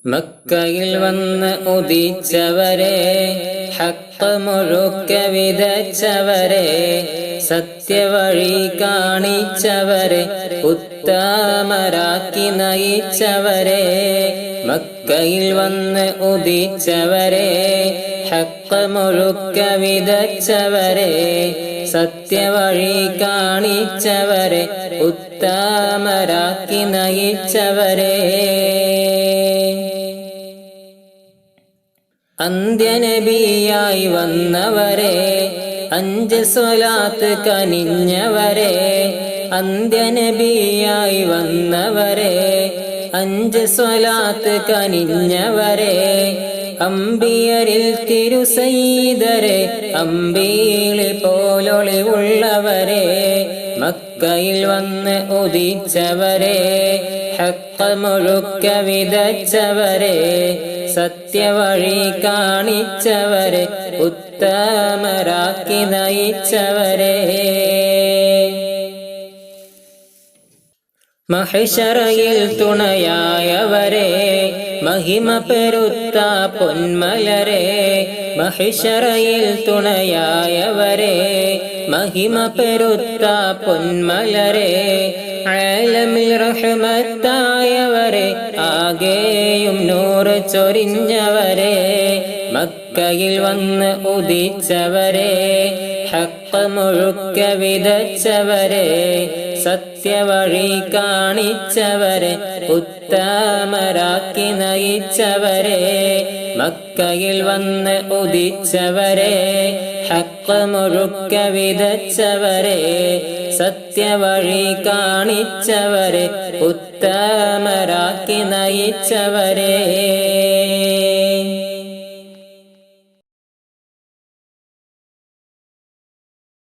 മക്കയിൽ വന്ന് ഉദിച്ചവരെ, ഹഖ് മുഴുക്ക വിതച്ചവരെ, സത്യവഴി കാണിച്ചവരെ, ഉത്തമരാക്കി നയിച്ചവരെ. മക്കയിൽ വന്ന് ഉദിച്ചവരെ, ഹഖ് മുഴുക്ക വിതച്ചവരെ, സത്യവഴി കാണിച്ചവരെ, ഉത്തമരാക്കി നയിച്ചവരെ. അന്ത്യനബിയായി വന്നവരെ, 5 സ്വലാത്ത് കനിഞ്ഞവരെ. അന്ത്യനബിയായി വന്നവരെ, 5 സ്വലാത്ത് കനിഞ്ഞവരെ. അമ്പിയരിൽ തിരുസയ്യിദരെ, അമ്പീളി പോലൊളിവുള്ളവരെ. മക്കയിൽ വന്ന് ഉദിച്ചവരെ, ഹഖ് മുഴുക്ക വിതച്ചവരെ, സത്യവഴി കാണിച്ചവരെ, ഉത്തമരാക്കി നയിച്ചവരെ. മഹ്ശറയിൽ തുണയായവരെ, മഹിമ പെരുത്ത പൊന്മലരെ. മഹ്ശറയിൽ തുണയായവരെ, മഹിമ പെരുത്ത പൊന്മലരെ. ആലമിൽ റഹ്മത്തായവരെ, ആകെയും നൂറ് ചൊരിഞ്ഞവരെ. മക്കയിൽ വന്ന് ഉദിച്ചവരെ, ഹഖ് മുഴുക്ക വിതച്ചവരെ, സത്യവഴി കാണിച്ചവരെ, ഉത്തമരാക്കി നയിച്ചവരെ. മക്കയിൽ വന്ന് ഉദിച്ചവരെ, ഹഖ് മുഴുക്ക വിതച്ചവരെ, സത്യവഴി കാണിച്ചവരെ, ഉത്തമരാക്കി നയിച്ചവരെ.